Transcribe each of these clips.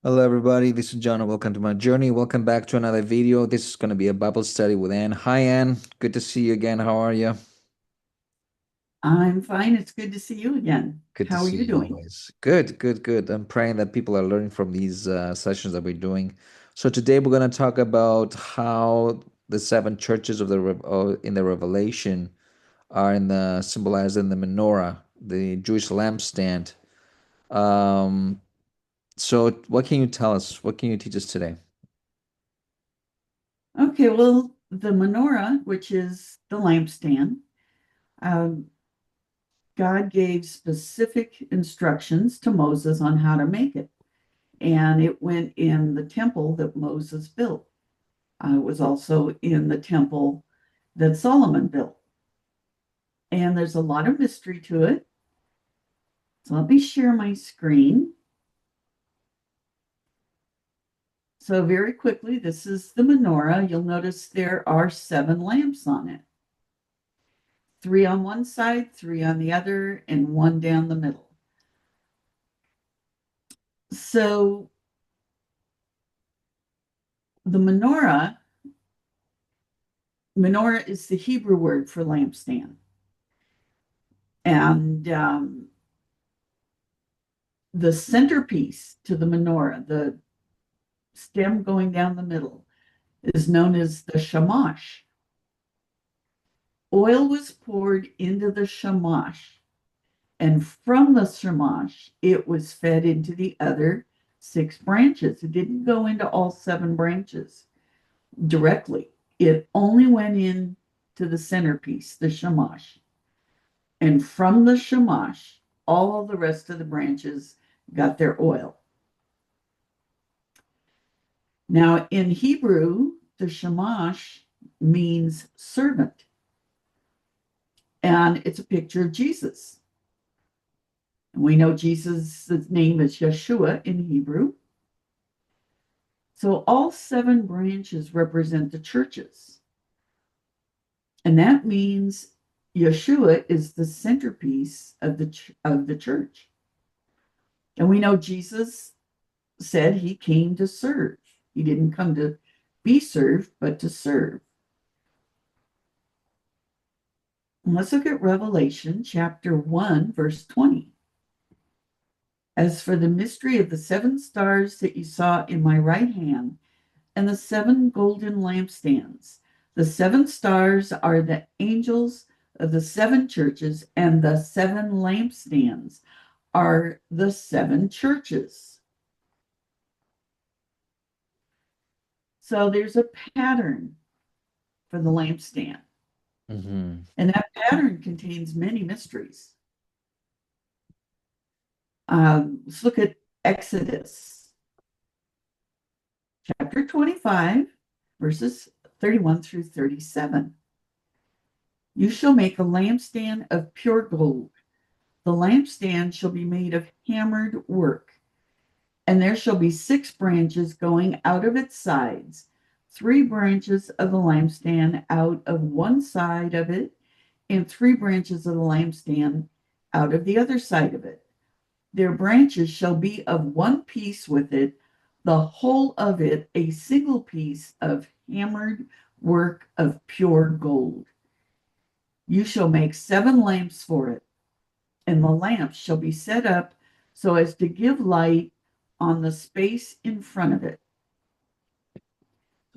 Hello, everybody. This is John, and welcome to my journey. Welcome back to another video. This is going to be a Bible study with Ann. Hi, Ann. Good to see you again. How are you? I'm fine. It's good to see you again. Good to How are see you you doing? always. Good, good, good. I'm praying that people are learning from these sessions that we're doing. So today we're going to talk about how the seven churches of in the Revelation are symbolized in the menorah, the Jewish lampstand. Um, so what can you tell us? What can you teach us today? Okay, well, the menorah, which is the lampstand, um, God gave specific instructions to Moses on how to make it. And it went in the temple that Moses built. It was also in the temple that Solomon built. And there's a lot of mystery to it. So let me share my screen. So, very quickly, this is the menorah. You'll notice there are 7 lamps on it. 3 on one side, 3 on the other, and 1 down the middle. So the menorah is the Hebrew word for lampstand. And the centerpiece to the menorah, the stem going down the middle, is known as the shamash. Oil was poured into the shamash, and from the shamash, it was fed into the other 6 branches. It didn't go into all 7 branches directly. It only went in to the centerpiece, the shamash. And from the shamash, all of the rest of the branches got their oil. Now, in Hebrew, the shamash means servant, and it's a picture of Jesus. And we know Jesus' name is Yeshua in Hebrew. So all 7 branches represent the churches. And that means Yeshua is the centerpiece of the church. And we know Jesus said he came to serve. He didn't come to be served, but to serve. And let's look at Revelation chapter 1, verse 20. As for the mystery of the 7 stars that you saw in my right hand, and the 7 golden lampstands, the 7 stars are the angels of the 7 churches, and the 7 lampstands are the 7 churches. So there's a pattern for the lampstand, Mm-hmm. and that pattern contains many mysteries. Let's look at Exodus chapter 25, verses 31 through 37. You shall make a lampstand of pure gold. The lampstand shall be made of hammered work, and there shall be 6 branches going out of its sides, 3 branches of the lampstand out of one side of it, and 3 branches of the lampstand out of the other side of it. Their branches shall be of one piece with it, the whole of it a single piece of hammered work of pure gold. You shall make 7 lamps for it, and the lamps shall be set up so as to give light on the space in front of it.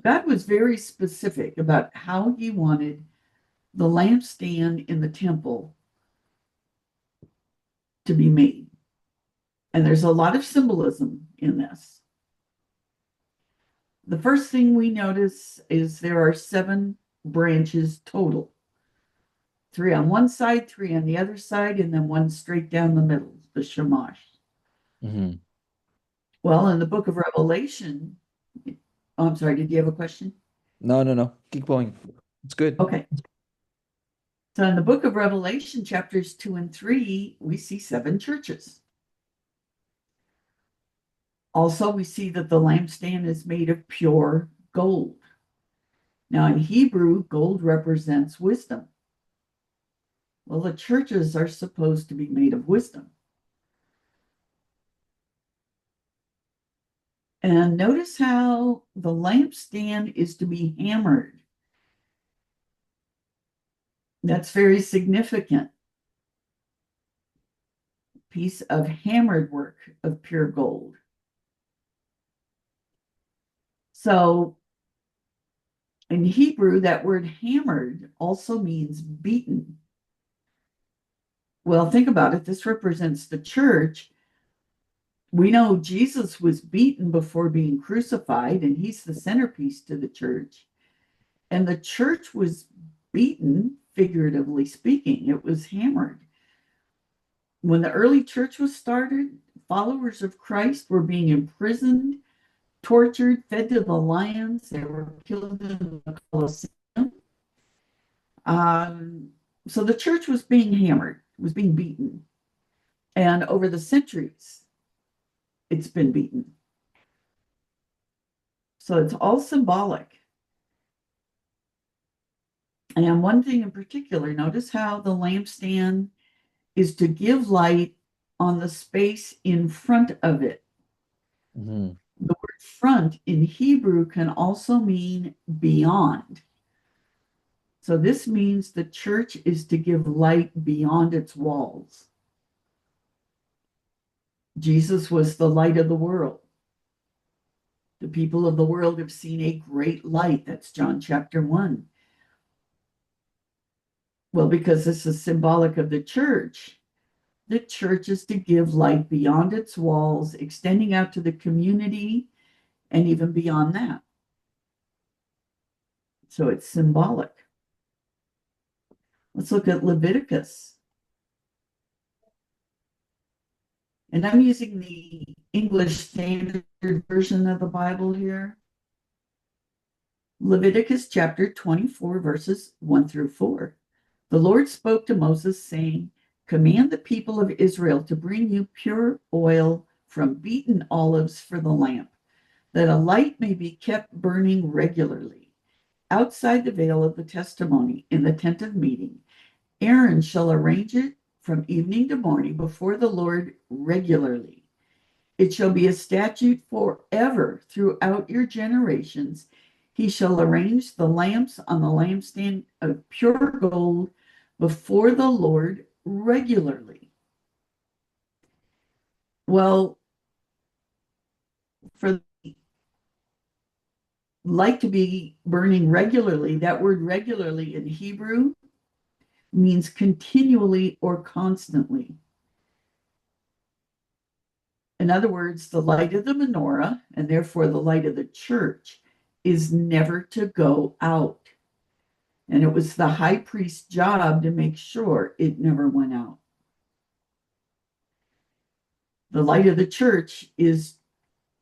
God was very specific about how he wanted the lampstand in the temple to be made. And there's a lot of symbolism in this. The first thing we notice is there are 7 branches total, 3 on one side, 3 on the other side, and then 1 straight down the middle, the shamash. Mm-hmm. Well, in the book of Revelation, oh, I'm sorry, did you have a question? No, no, no. Keep going. It's good. Okay. So in the book of Revelation, chapters 2 and 3, we see 7 churches. Also, we see that the lampstand is made of pure gold. Now, in Hebrew, gold represents wisdom. Well, the churches are supposed to be made of wisdom. And notice how the lampstand is to be hammered. That's very significant. Piece of hammered work of pure gold. So in Hebrew, that word hammered also means beaten. Well, think about it. This represents the church. We know Jesus was beaten before being crucified, and he's the centerpiece to the church. And the church was beaten, figuratively speaking. It was hammered. When the early church was started, followers of Christ were being imprisoned, tortured, fed to the lions. They were killed in the Colosseum. Um, so the church was being hammered, was being beaten. And over the centuries, it's been beaten. So it's all symbolic. And one thing in particular, notice how the lampstand is to give light on the space in front of it. Mm-hmm. The word front in Hebrew can also mean beyond. So this means the church is to give light beyond its walls. Jesus was the light of the world. The people of the world have seen a great light. That's John chapter 1. Well, because this is symbolic of the church is to give light beyond its walls, extending out to the community and even beyond that. So it's symbolic. Let's look at Leviticus. And I'm using the English Standard Version of the Bible here. Leviticus chapter 24, verses 1 through 4. The Lord spoke to Moses, saying, command the people of Israel to bring you pure oil from beaten olives for the lamp, that a light may be kept burning regularly outside the veil of the testimony in the tent of meeting. Aaron shall arrange it from evening to morning before the Lord regularly. It shall be a statute forever throughout your generations. He shall arrange the lamps on the lampstand of pure gold before the Lord regularly. Well, for light to be burning regularly, that word regularly in Hebrew means continually or constantly. In other words, the light of the menorah, and therefore the light of the church, is never to go out. And it was the high priest's job to make sure it never went out. The light of the church is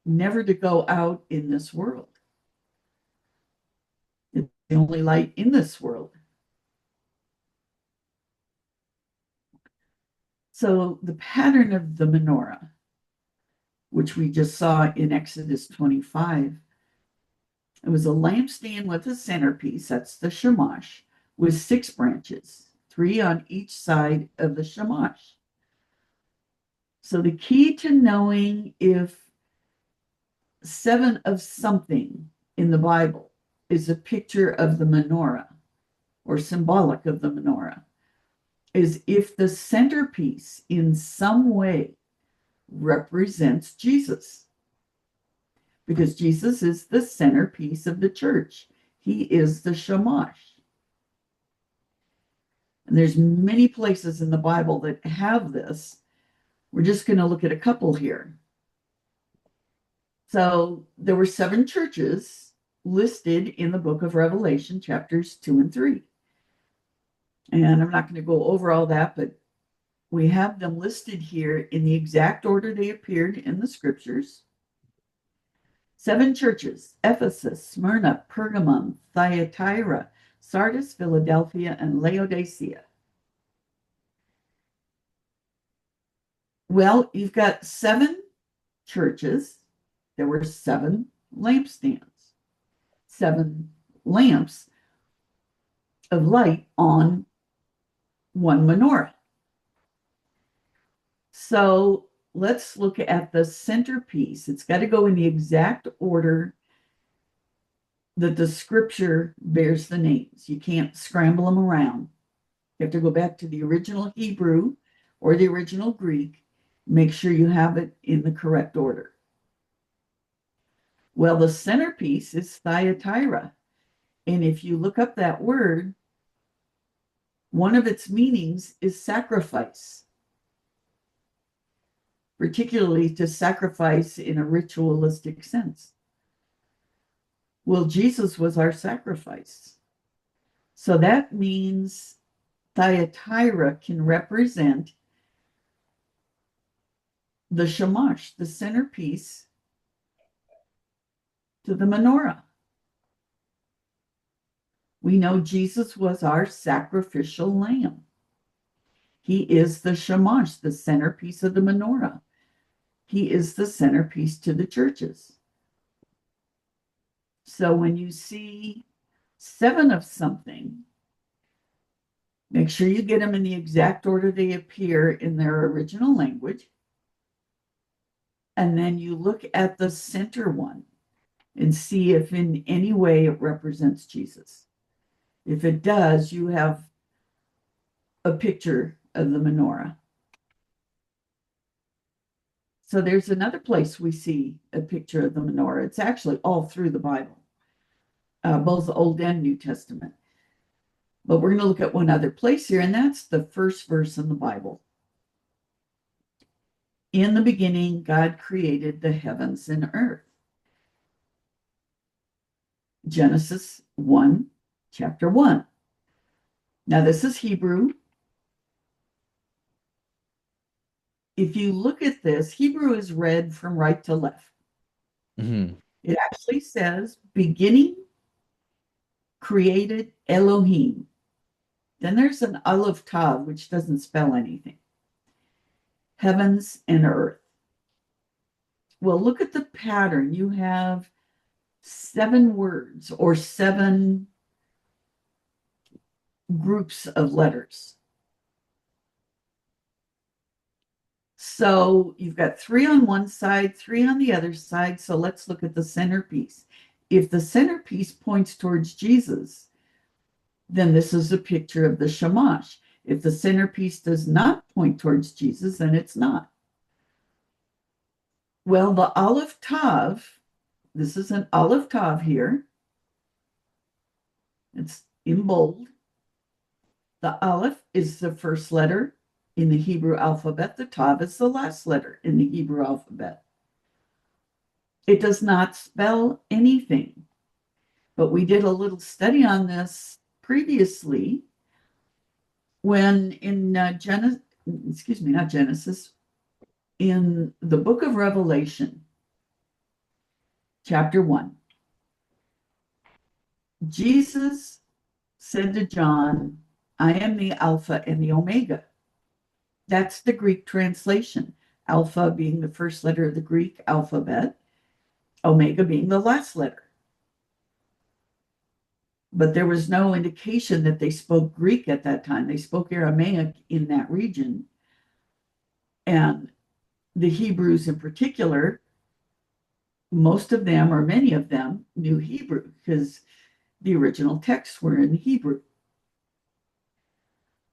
never to go out in this world. It's the only light in this world. So the pattern of the menorah, which we just saw in Exodus 25, it was a lampstand with a centerpiece, that's the shamash, with 6 branches, 3 on each side of the shamash. So the key to knowing if 7 of something in the Bible is a picture of the menorah or symbolic of the menorah is if the centerpiece in some way represents Jesus, because Jesus is the centerpiece of the church. He is the shamash. And there's many places in the Bible that have this. We're just going to look at a couple here. So there were 7 churches listed in the book of Revelation, chapters 2 and 3. And I'm not going to go over all that, but we have them listed here in the exact order they appeared in the scriptures. 7 churches: Ephesus, Smyrna, Pergamum, Thyatira, Sardis, Philadelphia, and Laodicea. Well, you've got 7 churches. There were 7 lampstands, 7 lamps of light on one menorah. So let's look at the centerpiece. It's got to go in the exact order that the scripture bears the names. You can't scramble them around. You have to go back to the original Hebrew or the original Greek. Make sure you have it in the correct order. Well, the centerpiece is Thyatira. And if you look up that word, one of its meanings is sacrifice, particularly to sacrifice in a ritualistic sense. Well, Jesus was our sacrifice. So that means Thyatira can represent the shamash, the centerpiece to the menorah. We know Jesus was our sacrificial lamb. He is the shamash, the centerpiece of the menorah. He is the centerpiece to the churches. So when you see 7 of something, make sure you get them in the exact order they appear in their original language. And then you look at the center one and see if in any way it represents Jesus. If it does, you have a picture of the menorah. So there's another place we see a picture of the menorah. It's actually all through the Bible, both the Old and New Testament. But we're going to look at one other place here, and that's the first verse in the Bible. In the beginning, God created the heavens and earth. Genesis 1, chapter 1. Now, this is Hebrew. If you look at this, Hebrew is read from right to left. Mm-hmm. It actually says, beginning created Elohim. Then there's an aleph tav, which doesn't spell anything. Heavens and earth. Well, look at the pattern. You have 7 words or 7 groups of letters. So you've got 3 on one side, 3 on the other side. So let's look at the centerpiece. If the centerpiece points towards Jesus, then this is a picture of the shamash. If the centerpiece does not point towards Jesus, then it's not. Well, the aleph tav, this is an aleph tav here. It's in bold. The aleph is the first letter in the Hebrew alphabet. The tav is the last letter in the Hebrew alphabet. It does not spell anything. But we did a little study on this previously when in Genesis, not Genesis, in the book of Revelation, chapter 1, Jesus said to John, I am the Alpha and the Omega. That's the Greek translation. Alpha being the first letter of the Greek alphabet, Omega being the last letter. But there was no indication that they spoke Greek at that time. They spoke Aramaic in that region. And the Hebrews in particular, most of them or many of them knew Hebrew because the original texts were in Hebrew.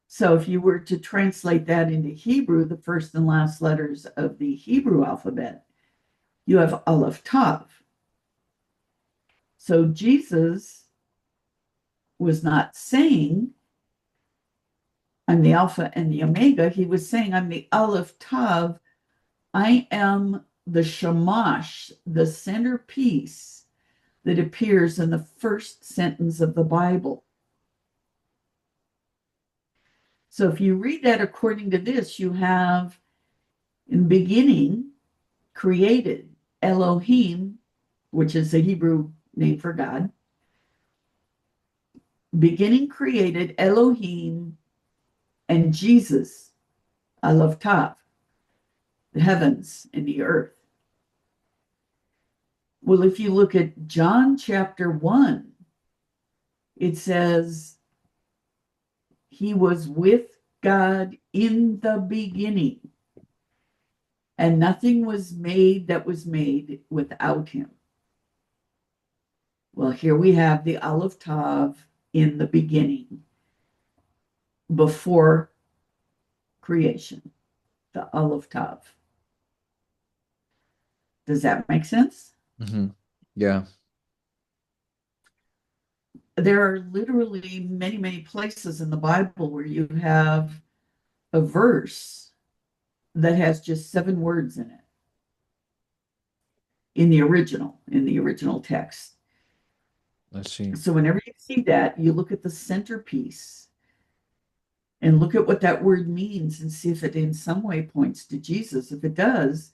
So if you were to translate that into Hebrew, the first and last letters of the Hebrew alphabet, you have aleph tav. So Jesus was not saying, I'm the Alpha and the Omega. He was saying, I'm the aleph tav. I am the shamash, the centerpiece that appears in the first sentence of the Bible. So if you read that according to this, you have in beginning created Elohim, which is the Hebrew name for God. Beginning created Elohim and Jesus, aleph tav, the heavens and the earth. Well, if you look at John chapter 1, it says, he was with God in the beginning. and nothing was made that was made without him. Well, here we have the Aleph Tav in the beginning, before creation, the Aleph Tav. Does that make sense? Hmm. Yeah. There are literally many, many places in the Bible where you have a verse that has just 7 words in it in the original text. Let's see. So whenever you see that, you look at the centerpiece and look at what that word means and see if it in some way points to Jesus. If it does,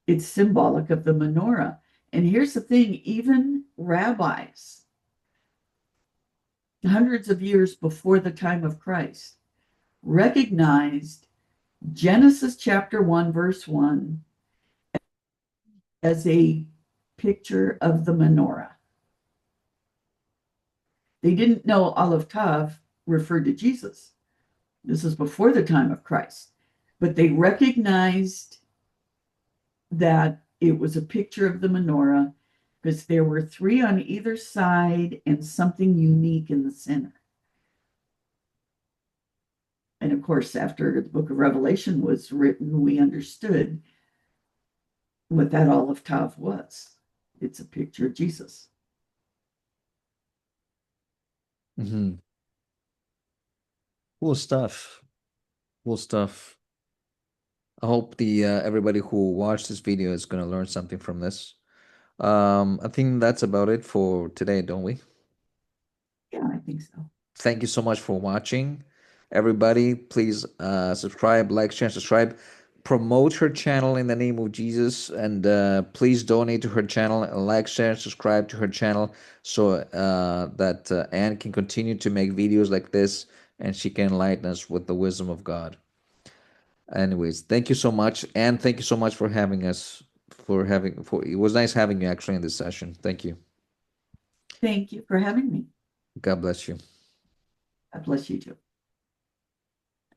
it's symbolic of the menorah. And here's the thing, even rabbis, hundreds of years before the time of Christ, recognized Genesis chapter 1, verse 1 as a picture of the menorah. They didn't know Aleph Tav referred to Jesus. This is before the time of Christ. But they recognized that it was a picture of the menorah because there were 3 on either side and something unique in the center. And of course, after the book of Revelation was written, we understood what that Aleph Tav was. It's a picture of Jesus. Hmm. Cool stuff. Cool stuff. I hope the everybody who watched this video is going to learn something from this. I think that's about it for today, don't we? Yeah, I think so. Thank you so much for watching. Everybody, please subscribe, like, share, subscribe. Promote her channel in the name of Jesus, and please donate to her channel and like, share, and subscribe to her channel so that Anne can continue to make videos like this and she can enlighten us with the wisdom of God. Anyways, thank you so much, and thank you so much for having us. For it was nice having you actually in this session. Thank you. Thank you for having me. God bless you. God bless you too.